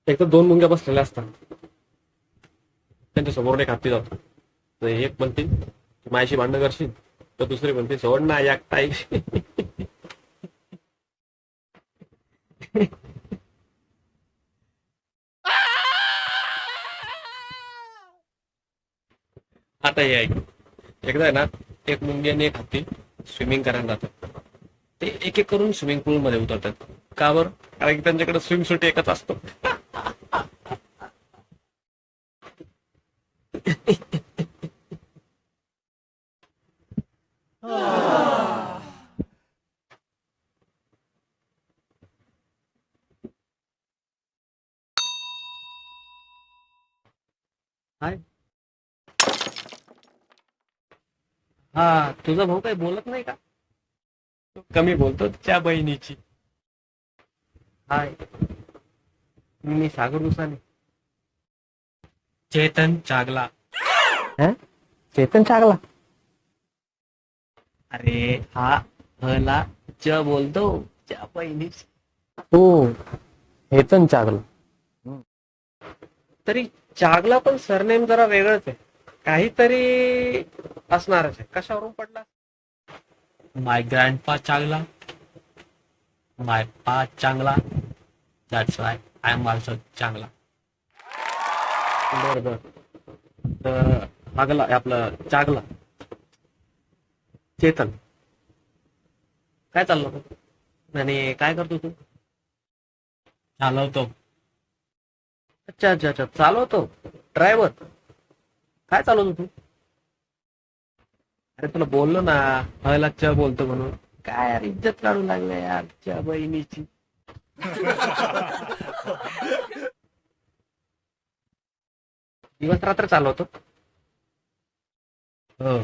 एक तर दोन मुंग्या बसलेल्या असतात त्यांच्या समोर एक हत्ती जातो. तर एक म्हणते "तू माझ्याशी भांडण करशील", तर दुसरी म्हणते "सोड ना एकटा आहे." आता हे ऐक. एकदा आहे ना, एक मुंगी आणि एक हत्ती स्विमिंग करायला जातात. ते एक एक करून स्विमिंग पूल मध्ये उतरतात. का बरं? कारण की त्यांच्याकडे स्विम सूट एकच असतो. हाय. हा, तुझा भाऊ काही बोलत नाही का? तो कमी बोलतो त्या बहिणीची. हाय, मी सागर दुसाने. चेतन चागला. हैं? चेतन चागला? अरे हा हला च बोलतो त्या बहिणीची. हो, चेतन चागला. तरी चागला पण सरनेम जरा वेगळंच आहे. काहीतरी असणारच आहे. कशावरून पडला? माय ग्रँडपा चांगला, माय पा चांगला, that's why I am also चांगला. बर बर. तर चागला आपलं चागला चेतन काय चाललं होतं आणि काय करतो तू? चालवतो. अच्छा अच्छा अच्छा, चालवतो. ड्रायव्हर. काय चालवतो तू? अरे तुला बोललो ना, हला च बोलतो म्हणून. काय यार, इज्जत काढू लागले यार च्या बहिणीची. दिवस रात्र चालवतो. हो,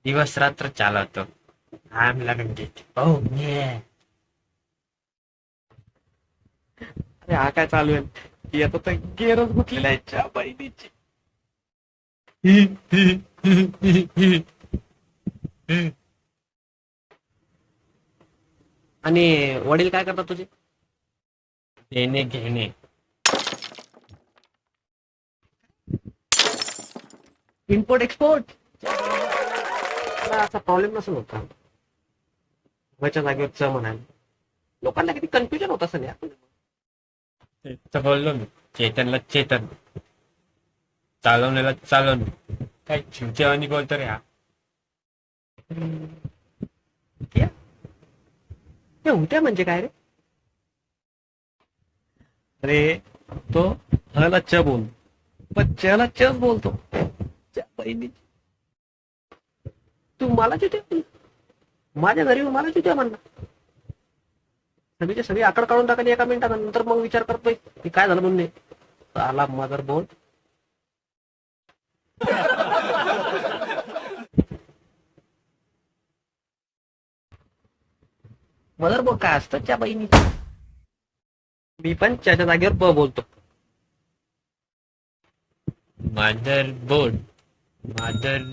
दिवस रात्र चालवतो. I am loving it. हो ये. अरे हा काय चालू आहे की आता तर गेरच गुतलेला आहे च्या बहिणीची. आणि वडील काय करतात तुझे? देणे घेणे. Import export. असा प्रॉब्लेम नसेल होता वच्या जागेवर च म्हणाल. लोकांना किती कन्फ्युजन होत असेल यार. तर बोललो मी चेतनला चेतन, चालवण्याला चालवण. काय चिवचेवानी बोलतो रे हा. क्या? ते उद्या म्हणजे काय रे? अरे तो हला च बोल, पण चला चच बोलतो. च्या बहिणीची. तू मला चिठ्ठी माझ्या घरी येऊन मला चिठ्ठी म्हणला. सगळीचे सगळी आकड काढून टाकली एका मिनिटात, नंतर मग विचार करतोय की काय झालं म्हणणे. आला मदर बोर्ड. मदर बोर्ड काय असतं त्या बहिणी? मी पण त्याच्या जागेवर ब बोलतो. Mother board. मदर